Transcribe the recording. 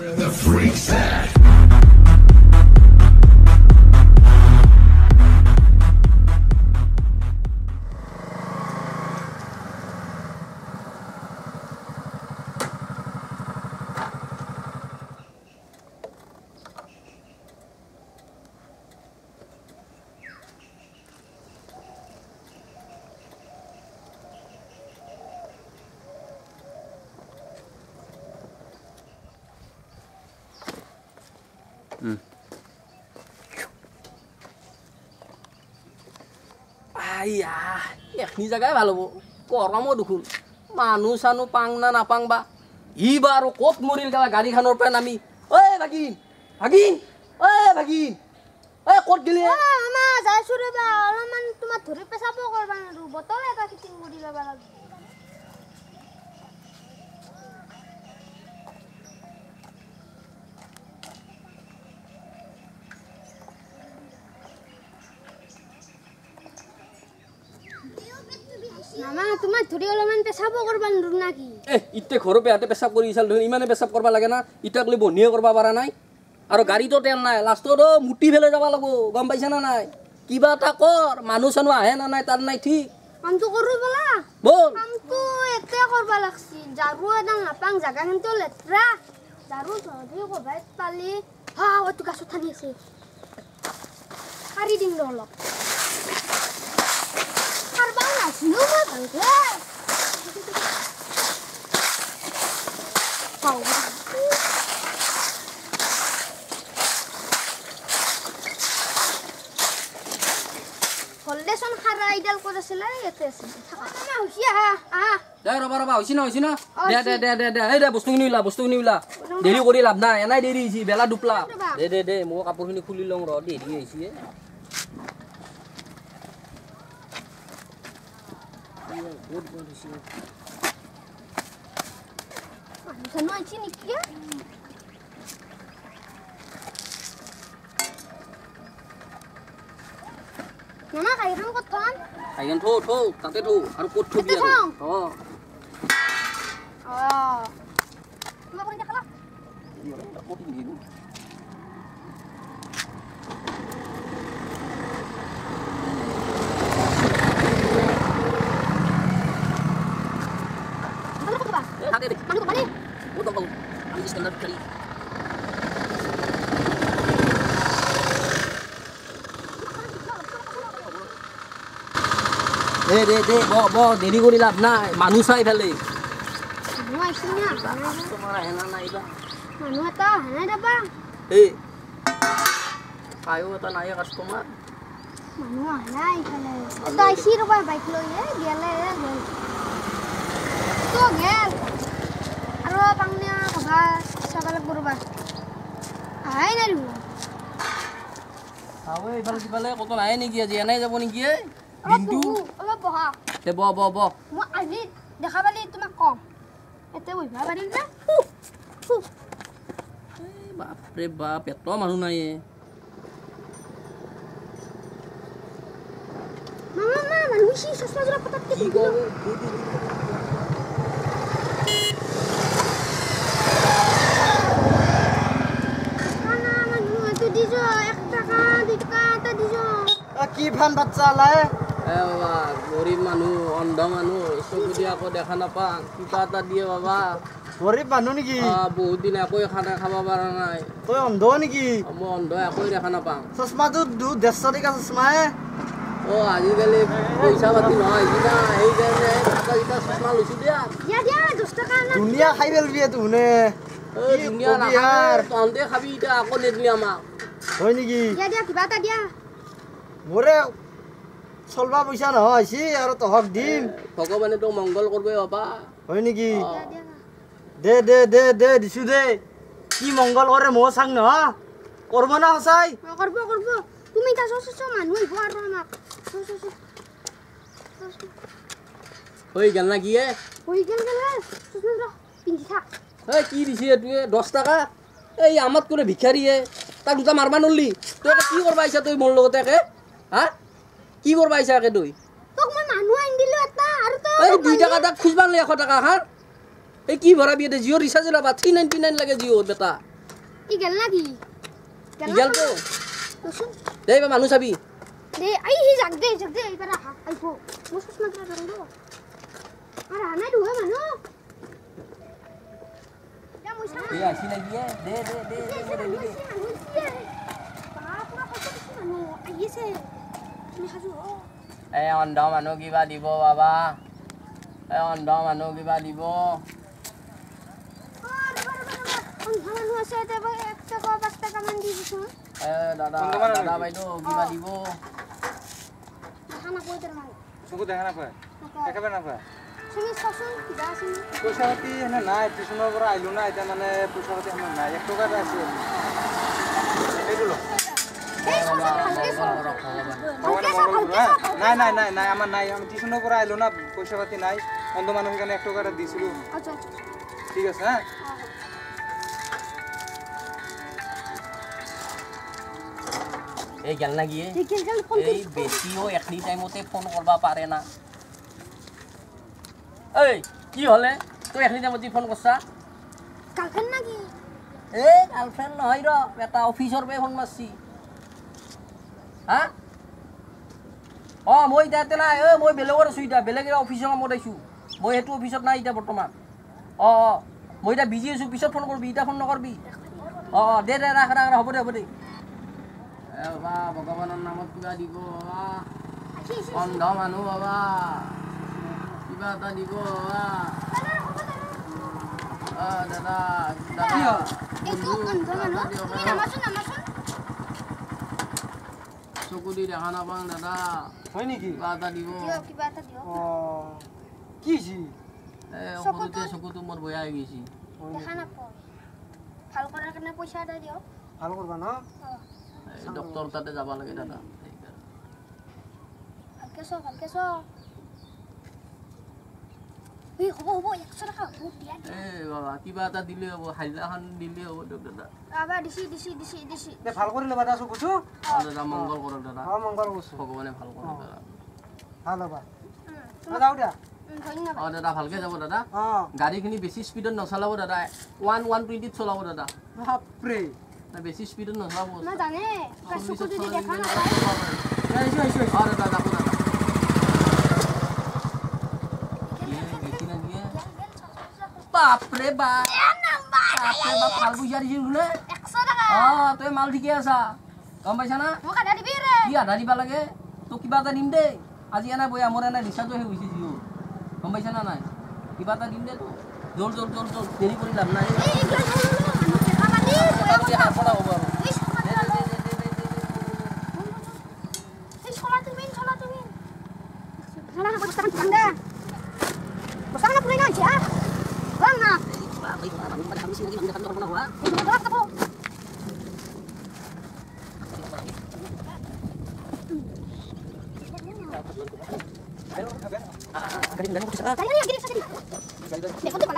The freaks at. Ayah, ini jaga ভালো গরমও দেখুন মানুষ আনু পাং না না পাং বা ইবার কোত মরিল গেলা গাড়ি খানোর পরে নামি ওই ভাগিন ভাগিন ওই ভাগিন ওই কোত গেলি মামা যাইছো রে বা অলমান তোমার ধরে পেছাব করবা না বোতল এটা ফিটিং কৰি লবা লাগব মামা তোমাৰ ধৰে অলমান পেছাব কৰবা নাকি ইতে ঘৰে পেয়াতে পেশাব কৰি ইছাল ধৰি ইমানে পেশাব কৰবা লাগে না ইটাক লৈ বনিয়ে কৰবা পাৰা নাই আৰু গাড়ীটো তেল নাই লাষ্টত মুটি ফেলে যাব লাগব গম পাইছা না নাই কিবা এটা কৰ মানুহ চানো আহে না নাই তাৰ নাই ঠিক কামটো কৰো বলা বল কামটো এতে কৰবা লাগছি জাৰু এডাল নাপাং জাগা কিন্তু লেত্ৰা জাৰু ধৰি কবাই পালি হা ওটো গাছ থানি আছে খাৰি দিং অলপ কাৰবা নাছিনো মই ভালকে চাও হলদেশন খাৰা আইডাল কৰেছিল এতে আছে থাকা না হইছি দে ৰবা হৈছি না দে এই দে বস্তুখিনি উলা দেৰি কৰি লাভ নাই এনাই দেৰি হৈছি বেলা দুপলা দে মই কাপোৰখিনি খুলি লওঁ ৰ দেৰি হৈছি জানো আইছি নেকি মামা কাইখান কত থন কাইখান থো তাতে থো আৰু ক'ত থবি আৰু তোমাক কোন দেখালা ক'ত দিবি Hati deh. Manu kemana? Udah bau. Ini standar kali. Bo deri kori lab na manu sai phale. Manu aisinya. Tomara hena nai ba. Manu eta hena da bang. Kayo eta nai customer. Manu nai phale. Eta aisi ro ba bike loi gele to gel. Aro pangnya kaba sabalak buruba. Ai na ru. Awe ibal kok nai niki aji enai jabo niki Bindu. Ola boha. Te bo. Mo aji দেখা পালি তোমাক কম এতে বইবা পারিল না বাপ রে বাপ এত মানুহ নাই মামা মানুষি সসলা জরা পটাতে কি গো না মানুষ এত দিছো 1 টাকা 2 টাকা তা দিছো কি ভান বাচ্চা লাই বাবা গরিব মানুহ অন্ধ মানুহ চকুদি আকৌ দেখা নাপা কিবা এটা দিয়ে বাবা গরিব মানুহ নেকি বহুত দিন একোই খানা খাব পৰা নাই তই অন্ধ নেকি মই অন্ধ একোই দেখা নাপাওঁ চশমাটো 150 টকা চশমাহে আজিকালি পইচা পাতি নহয় কিবা সেইকাৰণে এটা চশমা লৈছো দিয়া 10 টাকা না দুনিয়া খাই পেলবি তুনে ধুনীয়া নাখায় তহঁতে খাবি এতিয়া আকৌ নেদিলি আমাক হয় নেকি দিয়া কিবা এটা দিয়া মোৰে চলবা পইচা নহয়ছি আৰু তহক দিম ভগৱানে তোক মংগল কৰিব বাবা হয় নেকি দিয়া দে দিছো দে কি মংগল কৰে মই চাং নহ কৰব না সঁচাই করব তুমি তা সসস মানুষ হইব আর আমাক হৈ গেল না কি হই গেল সসস পিন্ধি থাক কি দিছি তুই 10 টাকা এই আমাত করে ভিখাৰী তাক দুটা মাৰবা নলি তুই কি কৰবা আইছা তুই মোৰ লগতে একে হা কি কৰবা আইছা একে তুই তোক মই মানুহ আনি দিলো এটা আৰু তো এই 2 টাকা তাক খুজবা নলি 100 টাকা হা এই কি ভৰাবি দে জিও ৰিচাৰ্জ লাবা 399 লাগে জিও বেটা ই গেল নাকি ইগালটো লচোন দেই বা মানুহ চাবি দে আই হি জাগ দে এইবাৰ আহা আইব মই চশমা কিটা ধৰো আৰু আনা দুহে মানুহ যা মই চাম এই আসি লাগি দে মই ৰেডি দে পুৰা কষ্ট দিছে মানুহ আহিছে তুমি খাজু এই অন্ধ মানুহ কিবা দিব বাবা এই অন্ধ মানুহ কিবা দিব মানুহ আছে তেবা 1 টকা 5 টকা মান দি দিছো দাদা বাইদেউ কিবা দিব খানা কই তাৰ মানে চকু দেখা নাপায় একেবাৰে নাপায় তুমি চাচোন কিবা আছে পইচা পাতি এনে নাই টিউচনৰ পৰা আহিলোঁ না এতিয়া মানে পইচা পাতি আমাৰ নাই 1 টকা এটা আছে এইটো ল নাই আমাৰ নাই আমি টিউচনৰ পৰা আহিলোঁ না পইচা পাতি নাই অন্ধ মানুহ কাৰণে 1 টকা এটা দিছিলোঁ আচ্ছা ঠিক আছে হা এই গেল না গিয়ে এই বেছিও এখনি টাইমতে ফোন করবা পারে না এই কি হলে তুই এখনি টাইমতে ফোন করছা গার্লফ্রেন্ড নাকি এই গার্লফ্রেন্ড নহয় র এটা অফিসর বে ফোন মারছি হ্যাঁ মই ইতাতে নাই মই বেলেগৰ আছো ইতা বেলেগৰ অফিসৰ কামত আইছো মই হেতু অফিসত নাই ইতা বৰ্তমান মই ইতা বিজি আছো পিছত ফোন কৰবি ইতা ফোন নকৰবি দে ৰাখ হ'ব দে বাবা ভগৱানৰ নামত কিবা দিব বাবা অন্ধ মানুহ বাবা কিবা এটা দিব বাবা দাদা চকু দি দেখা নাপাওঁ দাদা হয় নেকি কিবা এটা দিব কি সৰুতে চকুটো মোৰ বেয়া হৈ গৈছে দেখা নাপাওঁ ভাল কৰাৰ কাৰণে পইচা এটা দিয়ক ভাল কৰবা ন ডক্টৰ তাতে যাব লাগে দাদা ভালকে চ হ'ব 100 টকা মোক দিয়া বাবা কিবা এটা দিলে হ'ব হাজিৰাখন দিলে হ'ব দিয়ক দাদা আবা দিছি দে ভাল কৰি ল'বা দাদা চকুটো দাদা মংগল কৰক দাদা মংগল কৰছো ভগৱানে ভাল কৰক দাদা ভাল হ'বা যাওঁ দিয়া ধন্যবাদ দাদা ভালকে যাব দাদা গাড়ীখিনি বেছি স্পীডত নচলাব দাদা 120 চলাব দাদা বাপৰে বেছি স্পীডত নচলাব মই জানে চকু যদি দেখা নাপায় দাদা বাপৰে বাপ ভাল পইচা দিছিল বোলে 100 টকা তই মাল ঠিকে আছা গম পাইছা না মোক আধা দিবি ৰে কি আধা দিবা লাগে তোক কিবা এটা দিম দেই আজি এনে বয়া মোৰ এনে ৰিচাৰ্জো শেষ হৈছে জিঅ' গম পাইছা না নাই কিবা এটা দিম দে তোক জল দেৰি কৰি লাভ নাই Kaya